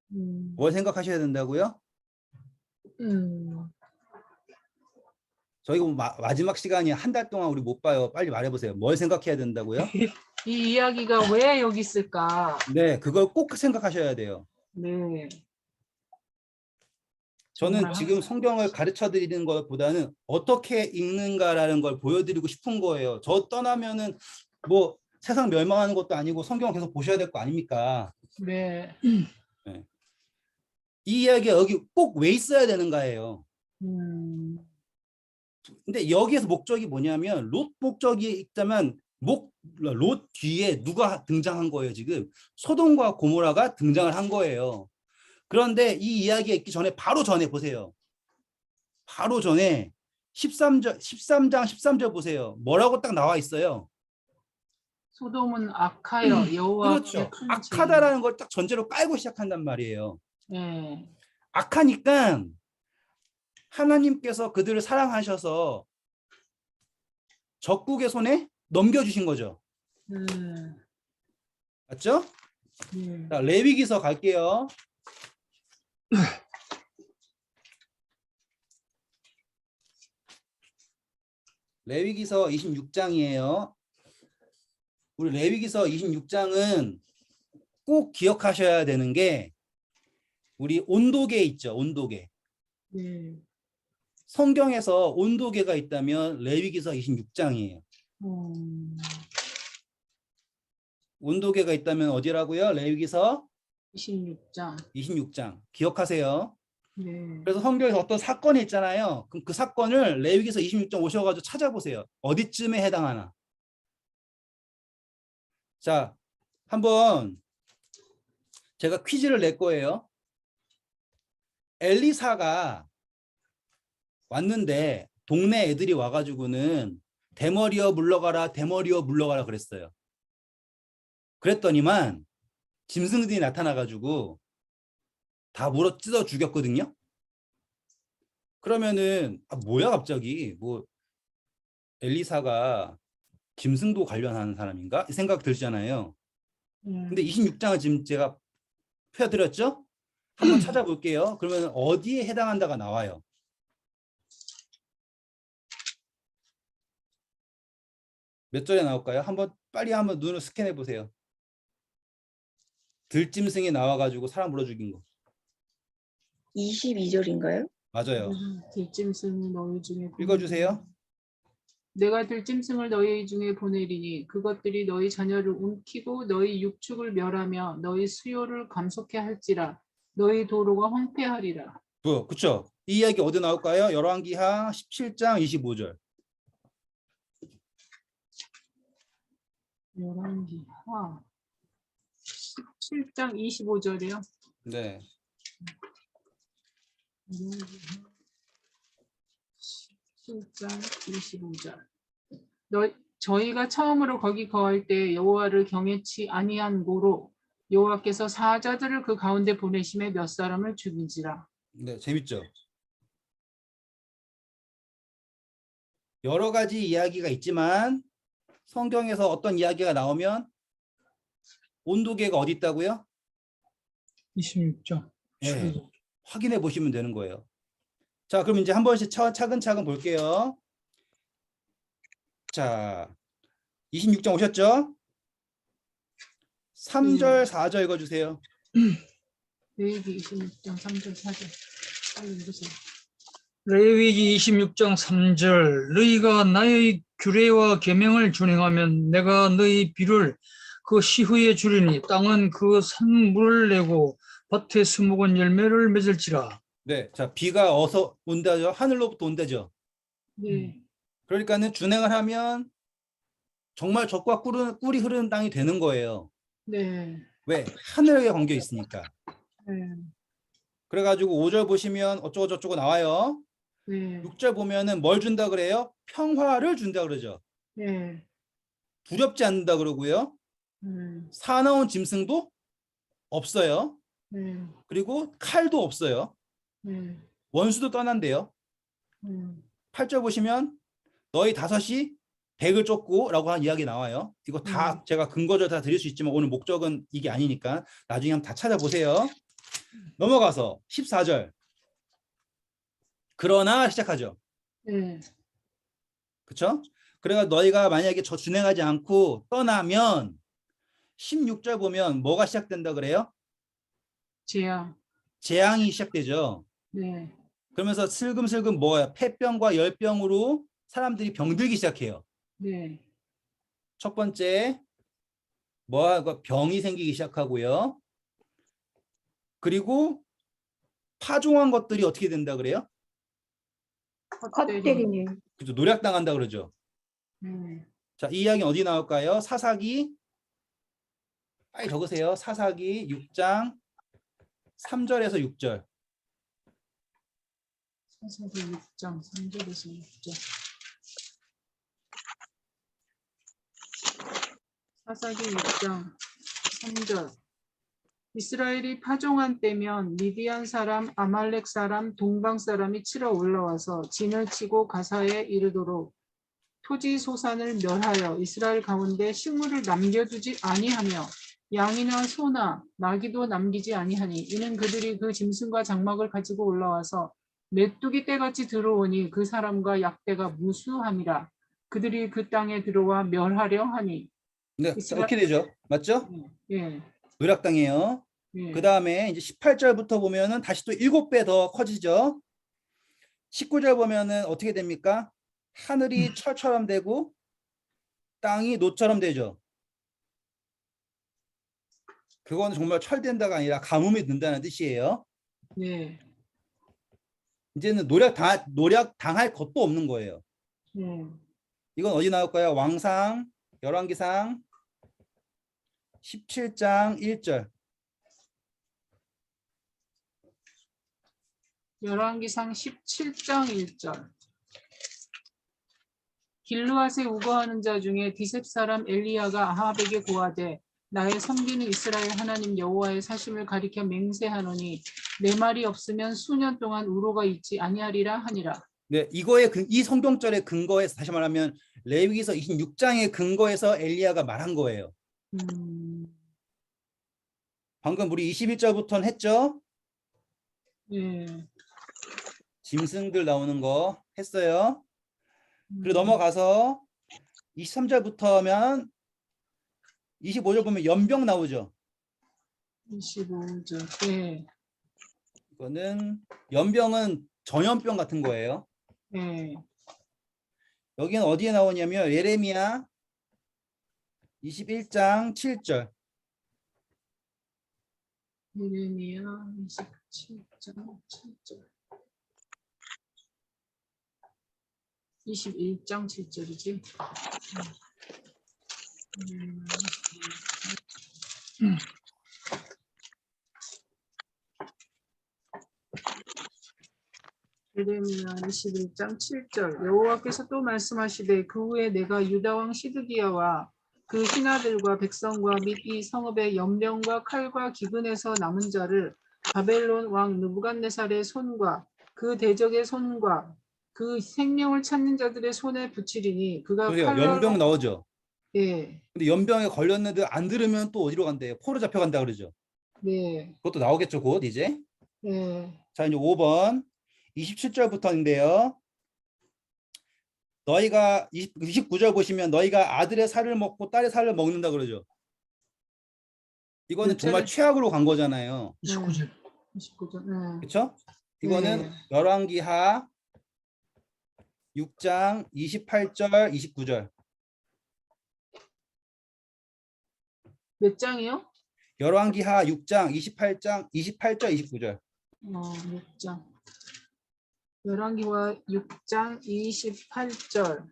뭘 생각하셔야 된다고요? 저희가 마지막 시간이 한 달 동안 우리 못 봐요. 빨리 말해보세요. 뭘 생각해야 된다고요? 이 이야기가 왜 여기 있을까? 네, 그걸 꼭 생각하셔야 돼요. 네. 저는 정말 지금 성경을 가르쳐 드리는 것보다는 어떻게 읽는가라는 걸 보여드리고 싶은 거예요. 저 떠나면은 뭐 세상 멸망하는 것도 아니고 성경을 계속 보셔야 될 거 아닙니까? 네. 네. 이 이야기가 여기 꼭 왜 있어야 되는가예요. 근데 여기에서 목적이 뭐냐면 롯 목적이 있다면 롯 뒤에 누가 등장한 거예요. 지금 소돔과 고모라가 등장을 한 거예요. 그런데 이 이야기가 있기 전에 바로 전에 보세요. 바로 전에 13장 13절 보세요. 뭐라고 딱 나와 있어요. 소돔은 악하여 여호와께 그렇죠. 큰 악하다라는 걸 딱 전제로 깔고 시작한단 말이에요. 네. 악하니까 하나님께서 그들을 사랑하셔서 적국의 손에 넘겨주신 거죠. 맞죠? 자, 레위기서 갈게요. 레위기서 26장이에요. 우리 레위기서 26장은 꼭 기억하셔야 되는 게 우리 온도계 있죠. 온도계. 네. 성경에서 온도계가 있다면 레위기서 26장이에요. 온도계가 있다면 어디라고요? 레위기서 26장. 26장. 기억하세요. 네. 그래서 성경에서 어떤 사건이 있잖아요. 그럼 그 사건을 레위기서 26장 오셔가지고 찾아보세요. 어디쯤에 해당하나. 자, 한번 제가 퀴즈를 낼 거예요. 엘리사가 왔는데 동네 애들이 와가지고는 대머리여 물러가라, 대머리여 물러가라 그랬어요. 그랬더니만 짐승들이 나타나가지고 다 물어 뜯어 죽였거든요. 그러면은 뭐야 갑자기 뭐 엘리사가 짐승도 관련하는 사람인가? 이 생각 들잖아요. 근데 26장을 지금 제가 펴드렸죠? 한번 찾아볼게요. 그러면 어디에 해당한다가 나와요. 몇 절에 나올까요? 한번 빨리 한번 눈을 스캔해 보세요. 들짐승이 나와가지고 사람 물어 죽인 거. 22절인가요? 맞아요. 들짐승을 너희 중에 읽어주세요. 내가 들짐승을 너희 중에 보내리니 그것들이 너희 자녀를 움키고 너희 육축을 멸하며 너희 수요를 감속해 할지라 너희 도로가 황폐하리라. 그쵸? 이 이야기 어디 나올까요? 열왕기하 17장 25절. 열왕기하 17장 25절이요. 네. 17장 25절. 저희가 처음으로 거기 거할 때 여호와를 경외치 아니한 고로 여호와께서 사자들을 그 가운데 보내심에 몇 사람을 죽인지라. 네, 재밌죠? 여러 가지 이야기가 있지만 성경에서 어떤 이야기가 나오면 온도계가 어디 있다고요? 26장. 네, 확인해 보시면 되는 거예요. 자, 그럼 이제 한 번씩 차근차근 볼게요. 자, 26장 오셨죠? 3절, 4절 읽어주세요. 레위기 26장 3절 4절. 빨리 읽으세요. 레위기 26장 3절 너희가 나의 규례와 계명을 준행하면 내가 너희 비를 그 시후에 주리니 땅은 그 산물을 내고 밭에 수목은 열매를 맺을지라. 네, 자, 비가 어서 온다죠. 하늘로부터 온다죠. 네. 그러니까는 준행을 하면 정말 젖과 꿀이 흐르는 땅이 되는 거예요. 네. 왜? 하늘에 담겨 있으니까. 네. 그래가지고 5절 보시면 어쩌고 저쩌고 나와요. 네. 6절 보면은 뭘 준다 그래요? 평화를 준다 그러죠. 네. 두렵지 않는다 그러고요. 사나운 짐승도 없어요. 네. 그리고 칼도 없어요. 네. 원수도 떠난대요. 네. 8절 보시면 너희 다섯이 백을 쫓고 라고 하는 이야기 나와요. 이거 다 제가 근거를 다 드릴 수 있지만 오늘 목적은 이게 아니니까 나중에 한번 다 찾아보세요. 넘어가서 14절. 그러나 시작하죠. 네. 그렇죠? 그래가 너희가 만약에 저 준행하지 않고 떠나면 16절 보면 뭐가 시작된다 그래요? 재앙. 재앙이 시작되죠. 네. 그러면서 슬금슬금 뭐야? 폐병과 열병으로 사람들이 병들기 시작해요. 네. 첫 번째 뭐야? 병이 생기기 시작하고요. 그리고 파종한 것들이 어떻게 된다 그래요? 헛되리니. 그죠? 노략당한다 그러죠. 자, 이 이야기는 어디 나올까요? 사사기 빨리 적으세요. 사사기 6장 3절에서 6절. 사사기 6장 3절에서 6절. 사사기 6장 3절. 이스라엘이 파종한 때면 미디안 사람, 아말렉 사람, 동방 사람이 치러 올라와서 진을 치고 가사에 이르도록 토지 소산을 멸하여 이스라엘 가운데 식물을 남겨두지 아니하며 양이나 소나 나귀도 남기지 아니하니 이는 그들이 그 짐승과 장막을 가지고 올라와서 메뚜기 떼같이 들어오니 그 사람과 약대가 무수함이라. 그들이 그 땅에 들어와 멸하려 하니. 네, 어떻게 되죠? 맞죠? 예. 노략당해요. 예. 그 다음에 이제 18절부터 보면은 다시 또 7배 더 커지죠. 19절 보면은 어떻게 됩니까? 하늘이 철처럼 되고 땅이 노처럼 되죠. 그건 정말 철된다가 아니라 가뭄이 든다는 뜻이에요. 예. 이제는 노력 당할 것도 없는 거예요. 예. 이건 어디 나올까요? 왕상, 열왕기상 17장 1절. 열왕기상 17장 1절. 길르앗에 우거하는 자 중에 디셉 사람 엘리야가 아합에게 고하되 나의 섬기는 이스라엘 하나님 여호와의 사심을 가리켜 맹세하노니 내 말이 없으면 수년 동안 우로가 있지 아니하리라 하니라. 네, 이 성경절의 근거에서 다시 말하면 레위기서 26장의 근거에서 엘리야가 말한 거예요. 방금 우리 21절부터는 했죠? 예. 짐승들 나오는 거 했어요. 그리고 넘어가서 23절부터면 25절 보면 연병 나오죠. 25절. 예. 이거는 연병은 전염병 같은 거예요. 예. 여기는 어디에 나오냐면 예레미야 21장 7절. 예레미야 27장 7절. 21장 7절이지. 예레미야 21장 7절. 여호와께서 또 말씀하시되 그 후에 내가 유다 왕 시드기야와 그 신하들과 백성과 및 이 성읍의 연병과 칼과 기근에서 남은 자를 바벨론 왕 느부갓네살의 손과 그 대적의 손과 그 생명을 찾는 자들의 손에 붙이리니 그가 보세요. 칼로 연병 나오죠. 예. 근데 연병에 걸렸는데 안 들으면 또 어디로 간대요? 포로 잡혀간다 그러죠. 네. 그것도 나오겠죠, 곧 이제. 네. 자, 이제 5번 27절부터인데요. 너희가 29절 보시면 너희가 아들의 살을 먹고 딸의 살을 먹는다 그러죠. 이거는 정말 최악으로 간 거잖아요. 29절. 29절. 네. 그렇죠? 이거는 네. 열왕기하 6장 28절 29절. 몇 장이요? 열왕기하 6장 28절 29절. 6장. 열왕기와 6장 28절.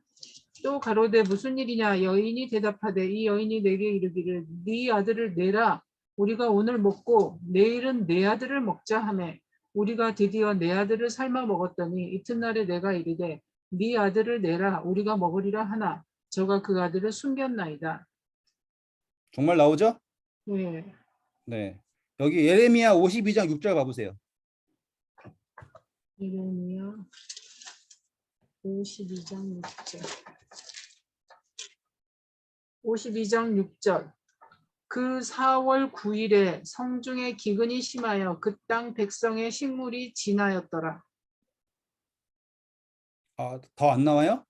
또 가로되 무슨 일이냐? 여인이 대답하되 이 여인이 내게 이르기를 네 아들을 내라. 우리가 오늘 먹고 내일은 내 아들을 먹자 하매 우리가 드디어 내 아들을 삶아 먹었더니 이튿날에 내가 이르되 네 아들을 내라. 우리가 먹으리라 하나 저가 그 아들을 숨겼나이다. 정말 나오죠? 네. 네. 여기 예레미야 52장 6절 봐보세요. 예레미야 52장 6절. 52장 6절. 그 4월 9일에 성중에 기근이 심하여 그 땅 백성의 식물이 진하였더라. 더 안 나와요?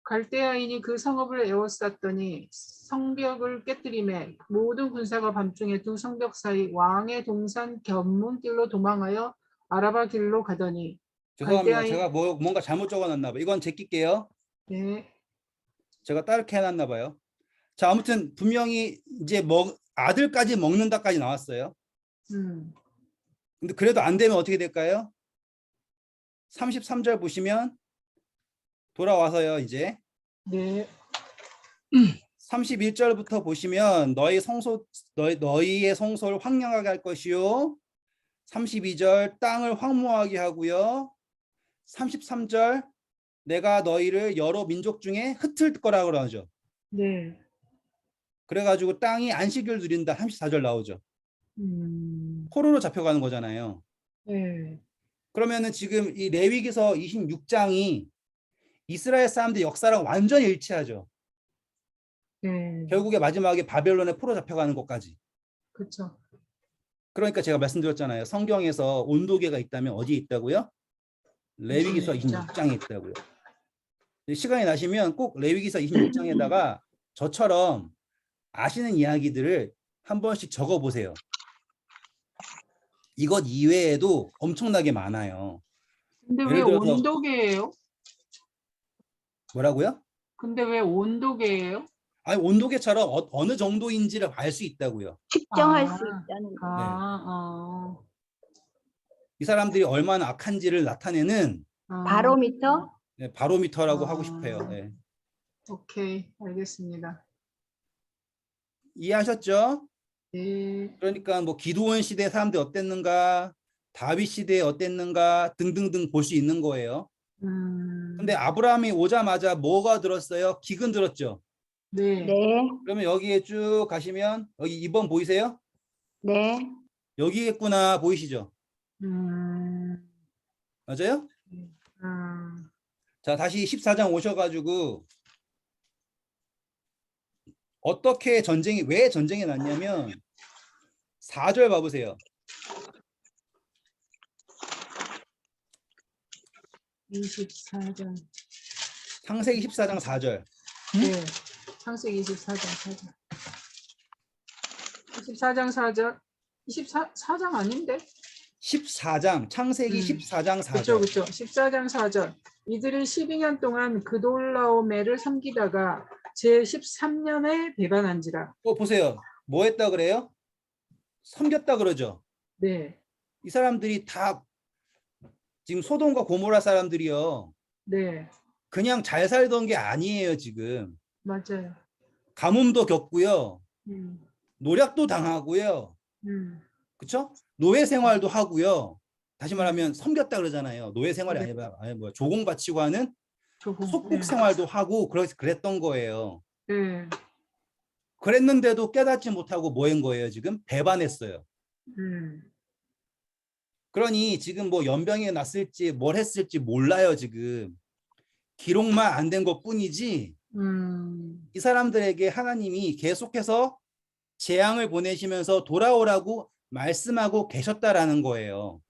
갈대아인이 그 성읍을 에워쌌더니 성벽을 깨뜨리매 모든 군사가 밤중에 두 성벽 사이 왕의 동산 견문길로 도망하여 아라바 길로 가더니 죄송합니다. 갈대아인- 제가 뭔가 잘못 적어놨나 봐요. 이건 제낄게요. 네. 제가 따르게 해놨나 봐요. 자, 아무튼 분명히 이제 아들까지 먹는다까지 나왔어요. 근데 그래도 안 되면 어떻게 될까요? 33절 보시면 돌아와서요, 이제. 네. 31절부터 보시면 너희의 성소를 황량하게 할 것이요. 32절 땅을 황무하게 하고요. 33절 내가 너희를 여러 민족 중에 흩을 거라고 그러죠. 네. 그래가지고 땅이 안식을 누린다. 34절 나오죠. 포로로 잡혀가는 거잖아요. 네. 그러면은 지금 이 레위기서 26장이 이스라엘 사람들 역사랑 완전히 일치하죠. 네. 결국에 마지막에 바벨론에 포로 잡혀가는 것까지. 그렇죠. 그러니까 제가 말씀드렸잖아요. 성경에서 온도계가 있다면 어디에 있다고요? 레위기서 26장에 있다고요. 시간이 나시면 꼭 레위기서 26장에다가 저처럼 아시는 이야기들을 한 번씩 적어 보세요. 이것 이외에도 엄청나게 많아요. 근데 왜 예를 들어서 온도계예요? 뭐라고요? 근데 왜 온도계예요? 아니 온도계처럼 어느 정도인지를 알 수 있다고요. 측정할 아, 수 있다는 거. 이 사람들이 얼마나 악한지를 나타내는 바로미터? 네, 바로미터라고 하고 아. 싶어요. 네. 오케이, 알겠습니다. 이해하셨죠? 네. 그러니까 뭐 기드온 시대 사람들이 어땠는가, 다윗 시대에 어땠는가 등등등 볼 수 있는 거예요. 근데 아브라함이 오자마자 뭐가 들었어요? 기근 들었죠. 네. 네. 그러면 여기에 쭉 가시면 여기 2번 보이세요? 네. 여기겠구나 보이시죠? 음, 맞아요? 음, 자, 다시 14장 오셔가지고 어떻게 전쟁이 왜 전쟁이 났냐면 4절 봐보세요. 24장. 창세기 14장 4절. 네. 창세기 24장 4절. 24장 4절. 24장 아닌데? 14장 창세기 14장 4절. 그렇죠. 14장 4절. 이들이 12년 동안 그돌라오메를 섬기다가 제 13년에 배반한지라. 보세요. 뭐 했다 그래요? 섬겼다 그러죠. 네. 이 사람들이 다 지금 소돔과 고모라 사람들이요. 네. 그냥 잘 살던 게 아니에요, 지금. 맞아요. 가뭄도 겪고요. 노략도 당하고요. 그렇죠? 노예 생활도 하고요. 다시 말하면 섬겼다 그러잖아요. 노예 생활이 네. 아니 뭐야. 조공 바치고 하는 조금. 속국 생활도 하고 그랬던 거예요. 네. 그랬는데도 깨닫지 못하고 뭐 한 거예요, 지금? 배반했어요. 그러니 지금 뭐 연병이 났을지 뭘 했을지 몰라요, 지금. 기록만 안 된 것뿐이지 이 사람들에게 하나님이 계속해서 재앙을 보내시면서 돌아오라고 말씀하고 계셨다라는 거예요.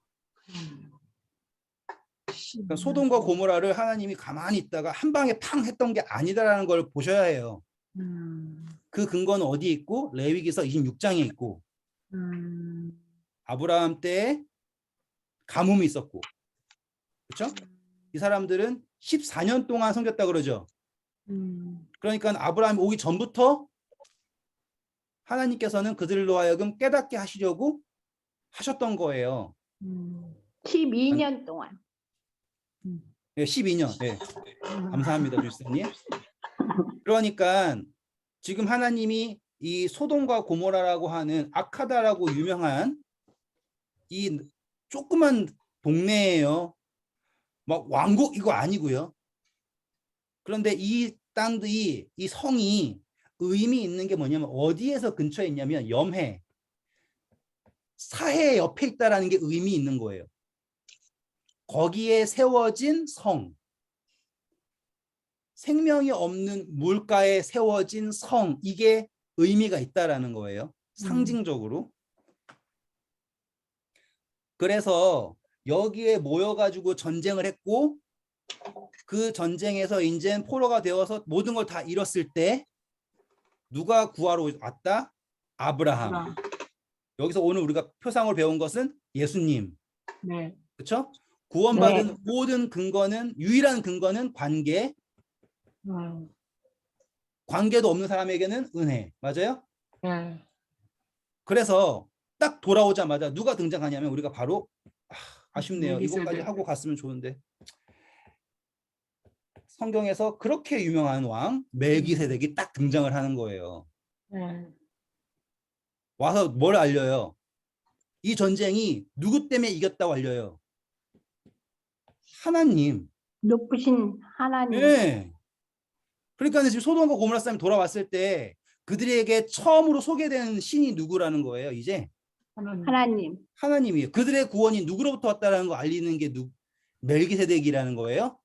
그러니까 소돔과 고모라를 하나님이 가만히 있다가 한 방에 팡 했던 게 아니다라는 걸 보셔야 해요. 그 근거는 어디에 있고? 레위기서 26장에 있고 아브라함 때 가뭄이 있었고 그렇죠? 이 사람들은 14년 동안 섬겼다 그러죠. 그러니까 아브라함이 오기 전부터 하나님께서는 그들로 하여금 깨닫게 하시려고 하셨던 거예요. 12년 동안. 네, 12년. 네. 감사합니다, 주스님. 그러니까 지금 하나님이 이 소돔과 고모라라고 하는 악하다라고 유명한 이 조그만 동네예요. 막 왕국 이거 아니고요. 그런데 이 땅들이 이 성이 의미 있는 게 뭐냐면 어디에서 근처에 있냐면 염해, 사해 옆에 있다라는 게 의미 있는 거예요. 거기에 세워진 성, 생명이 없는 물가에 세워진 성, 이게 의미가 있다라는 거예요. 상징적으로. 그래서 여기에 모여가지고 전쟁을 했고 그 전쟁에서 이제 포로가 되어서 모든 걸 다 잃었을 때 누가 구하러 왔다? 아브라함. 여기서 오늘 우리가 표상으로 배운 것은 예수님. 네. 그렇죠? 구원받은 모든 근거는 유일한 근거는 관계. 관계도 없는 사람에게는 은혜. 맞아요? 네. 그래서 딱 돌아오자마자 누가 등장하냐면 우리가 바로 아쉽네요. 멜기세덱. 이것까지 하고 갔으면 좋은데. 성경에서 그렇게 유명한 왕 멜기세덱이 딱 등장을 하는 거예요. 와서 뭘 알려요? 이 전쟁이 누구 때문에 이겼다고 알려요? 하나님. 높으신 하나님. 네. 그러니까 지금 소돔과 고모라 사람이 돌아왔을 때 그들에게 처음으로 소개되는 신이 누구라는 거예요. 이제 하나님. 하나님이에요. 그들의 구원이 누구로부터 왔다라는 거 알리는 게 멜기세덱이라는 거예요.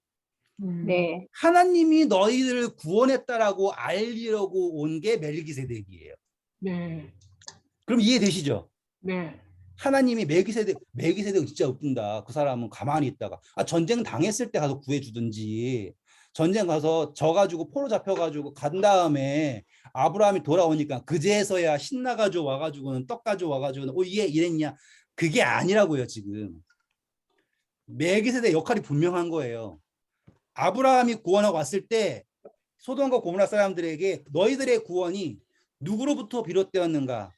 네. 하나님이 너희들을 구원했다라고 알리려고 온 게 멜기세덱이에요. 네. 그럼 이해되시죠? 네. 하나님이 멜기세덱은 진짜 웃긴다. 그 사람은 가만히 있다가 전쟁 당했을 때 가서 구해주든지 전쟁 가서 져가지고 포로 잡혀가지고 간 다음에 아브라함이 돌아오니까 그제서야 신나가지고 와가지고는 떡 가지고 와가지고는 얘 이랬냐 그게 아니라고요, 지금. 멜기세덱 역할이 분명한 거예요. 아브라함이 구원하고 왔을 때 소돔과 고모라 사람들에게 너희들의 구원이 누구로부터 비롯되었는가?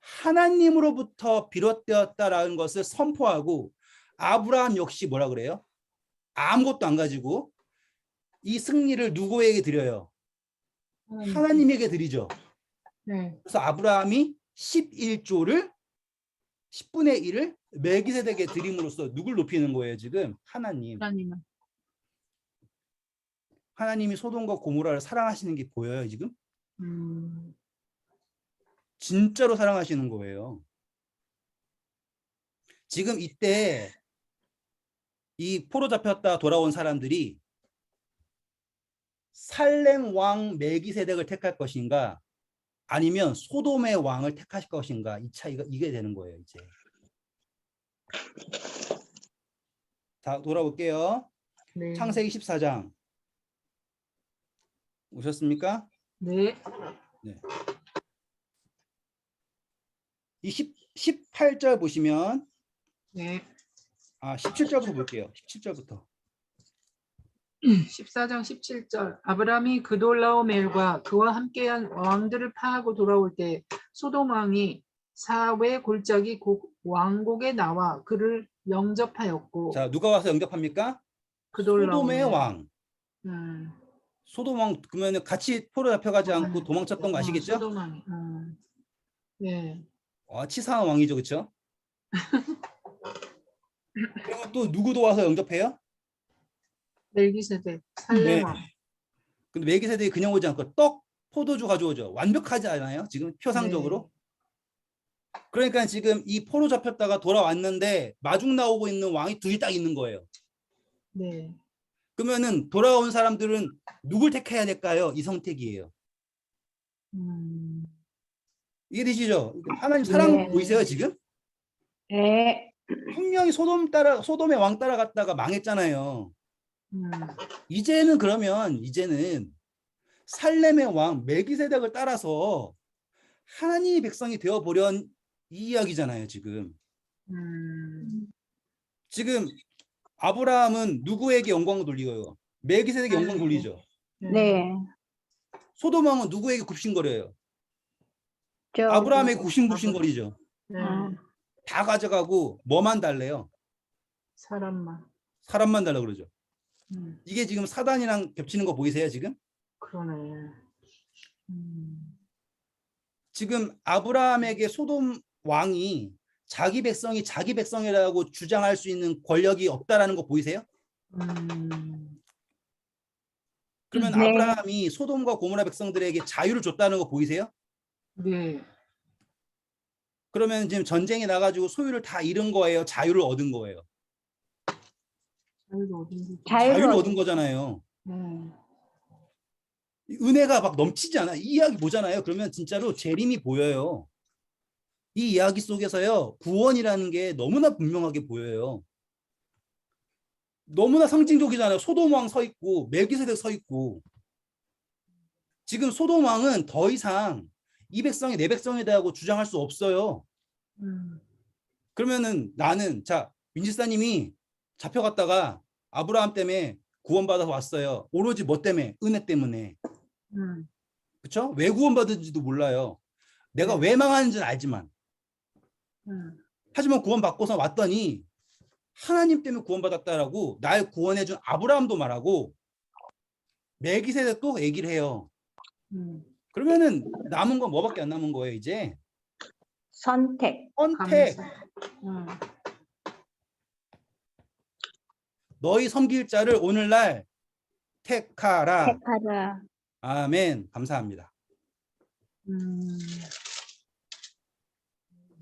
하나님으로부터 비롯되었다라는 것을 선포하고 아브라함 역시 뭐라 그래요? 아무것도 안 가지고 이 승리를 누구에게 드려요? 하나님에게 드리죠. 네. 그래서 아브라함이 11조를 10분의 1을 멜기세덱에 드림으로써 누굴 높이는 거예요, 지금? 하나님. 하나님은. 하나님이 소돔과 고모라를 사랑하시는 게 보여요, 지금? 음. 진짜로 사랑하시는 거예요. 지금 이때 이 포로 잡혔다 돌아온 사람들이 살렘 왕 멜기세덱을 택할 것인가 아니면 소돔의 왕을 택할 것인가, 이 차이가 이게 되는 거예요, 이제. 자, 돌아올게요. 네. 창세기 14장 오셨습니까? 네. 네. 이 18절 보시면 네. 17절부터 볼게요. 17절부터. 14장 17절. 아브라함이 그돌라오멜과 그와 함께한 왕들을 파하고 돌아올 때 소돔 왕이 사외 골짜기 왕곡에 나와 그를 영접하였고. 자, 누가 와서 영접합니까? 그돌라오멜. 소돔의 왕. 음. 소돔 왕 그러면 같이 포로 잡혀가지 않고 도망쳤던 거 아시겠죠? 소돔 왕이. 네. 치사한 왕이죠, 그렇죠? 그리고 또 누구도 와서 영접해요? 멜기세덱 네. 살렘 왕. 근데 멜기세덱이 그냥 오지 않고 떡, 포도주 가져오죠. 완벽하지 않아요? 지금 표상적으로? 그러니까 지금 이 포로 잡혔다가 돌아왔는데 마중 나오고 있는 왕이 둘이 딱 있는 거예요. 네. 그러면은 돌아온 사람들은 누굴 택해야 될까요? 이 선택이에요. 음. 이해되시죠? 하나님 사랑 네. 보이세요, 지금? 네. 분명히 소돔의 왕 따라갔다가 망했잖아요. 이제는 살렘의 왕 멜기세덱을 따라서 하나님의 백성이 되어 보려는 이 이야기잖아요, 지금. 지금 아브라함은 누구에게 영광을 돌리고요? 멜기세덱에게 영광 돌리죠. 네. 소돔 왕은 누구에게 굽신거려요? 저기. 아브라함에게 굽신거리죠. 네. 다 가져가고 뭐만 달래요? 사람만. 사람만 달라 그러죠. 음. 이게 지금 사단이랑 겹치는 거 보이세요, 지금? 그러네. 지금 아브라함에게 소돔 왕이 자기 백성이 자기 백성이라고 주장할 수 있는 권력이 없다라는 거 보이세요? 그러면 네. 아브라함이 소돔과 고모라 백성들에게 자유를 줬다는 거 보이세요? 네. 그러면 지금 전쟁에 나가지고 소유를 다 잃은 거예요? 자유를 얻은 거예요? 자유를 얻은 거잖아요. 은혜가 막 넘치지 않아. 이 이야기 보잖아요. 그러면 진짜로 재림이 보여요. 이 이야기 속에서요, 구원이라는 게 너무나 분명하게 보여요. 너무나 상징적이잖아요. 소돔 왕 서 있고 멜기세덱 서 있고. 지금 소돔 왕은 더 이상 이 백성이 내 백성이다 하고 주장할 수 없어요. 그러면은 나는, 자, 민지사님이 잡혀갔다가 아브라함 때문에 구원받아서 왔어요. 오로지 뭐 때문에? 은혜 때문에. 그렇죠? 왜 구원받은지도 몰라요. 내가 왜 망하는지는 알지만. 하지만 구원받고서 왔더니 하나님 때문에 구원받았다라고 날 구원해준 아브라함도 말하고 멜기세덱도 얘기를 해요. 그러면은 남은 건 뭐밖에 안 남은 거예요, 이제? 선택. 선택. 너희 섬길 자를 오늘날 택하라. 택하라. 아멘. 감사합니다.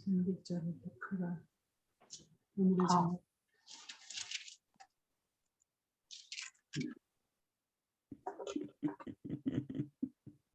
선택자를 택하라. 오늘의 아.